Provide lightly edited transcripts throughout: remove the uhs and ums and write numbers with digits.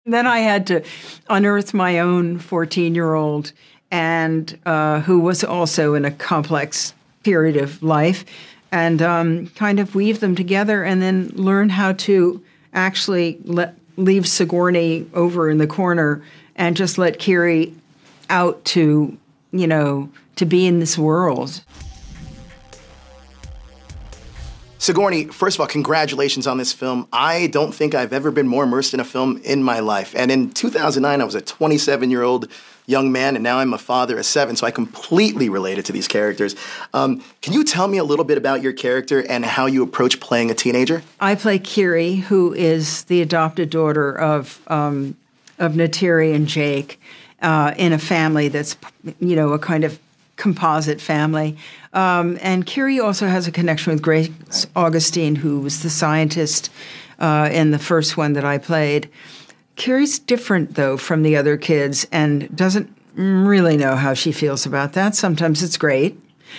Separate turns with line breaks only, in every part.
Then I had to unearth my own 14-year-old and who was also in a complex period of life and kind of weave them together and then learn how to actually leave Sigourney over in the corner and just let Kiri out to, to be in this world.
Sigourney, first of all, congratulations on this film. I don't think I've ever been more immersed in a film in my life. And in 2009, I was a 27-year-old young man, and now I'm a father of 7, so I completely related to these characters. Can you tell me a little bit about your character and how you approach playing a teenager?
I play Kiri, who is the adopted daughter of Natiri and Jake in a family that's, a kind of composite family. And Kiri also has a connection with Grace Augustine, who was the scientist in the first one that I played. Kiri's different, though, from the other kids and doesn't really know how she feels about that. Sometimes it's great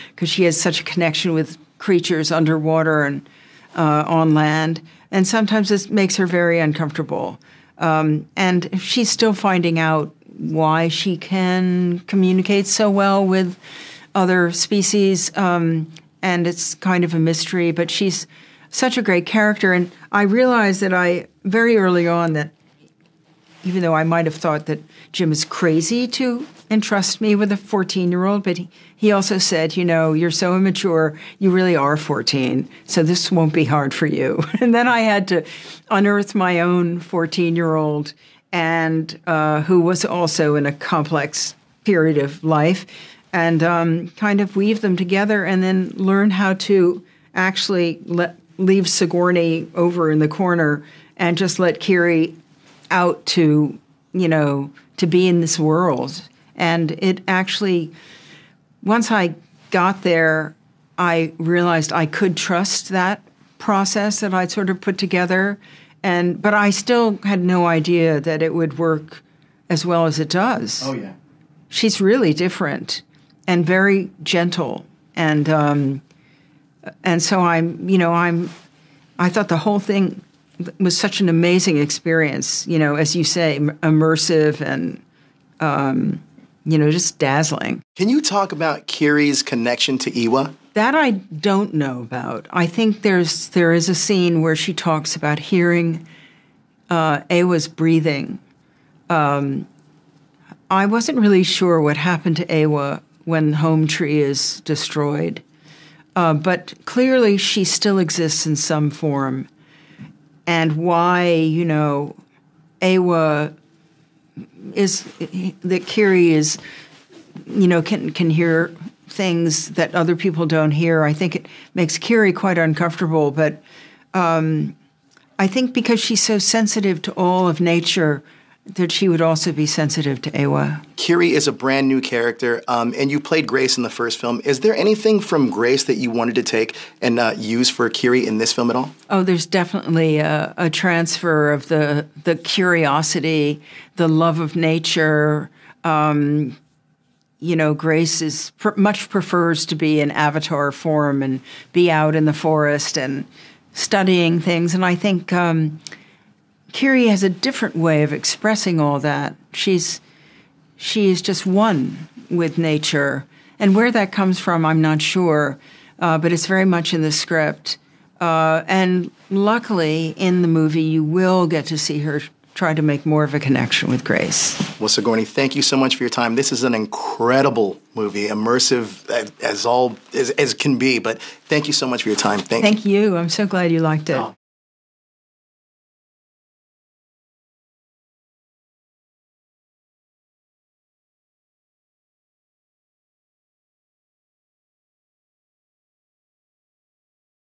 because she has such a connection with creatures underwater and on land. And sometimes it makes her very uncomfortable. And she's still finding out why she can communicate so well with other species, and it's kind of a mystery, but she's such a great character. And I realized that very early on that even though I might have thought that Jim is crazy to entrust me with a 14-year-old, but he also said, you're so immature, you really are 14, so this won't be hard for you. And then I had to unearth my own 14-year-old and who was also in a complex period of life and kind of weave them together and then learn how to actually leave Sigourney over in the corner and just let Kiri out to, to be in this world. And it actually, once I got there, I realized I could trust that process that I'd sort of put together. But I still had no idea that it would work as well as it does.
Oh, yeah.
She's really different and very gentle. And so I thought the whole thing was such an amazing experience, as you say, immersive and, just dazzling.
Can you talk about Kiri's connection to Eywa?
That I don't know about. I think there is a scene where she talks about hearing Eywa's breathing. I wasn't really sure what happened to Eywa when Home Tree is destroyed, but clearly she still exists in some form. And why, Eywa is, that Kiri is, can hear things that other people don't hear. I think it makes Kiri quite uncomfortable, but I think because she's so sensitive to all of nature, that she would also be sensitive to Eywa.
Kiri is a brand new character, and you played Grace in the first film. Is there anything from Grace that you wanted to take and use for Kiri in this film at all?
Oh, there's definitely a transfer of the curiosity, the love of nature. Grace much prefers to be in avatar form and be out in the forest and studying things. And I think Kiri has a different way of expressing all that. She is just one with nature. And where that comes from, I'm not sure, but it's very much in the script. And luckily, in the movie, you will get to see her try to make more of a connection with Grace.
Well, Sigourney, thank you so much for your time. This is an incredible movie, immersive as can be, but thank you so much for your time.
Thank you. I'm so glad you liked it. Oh.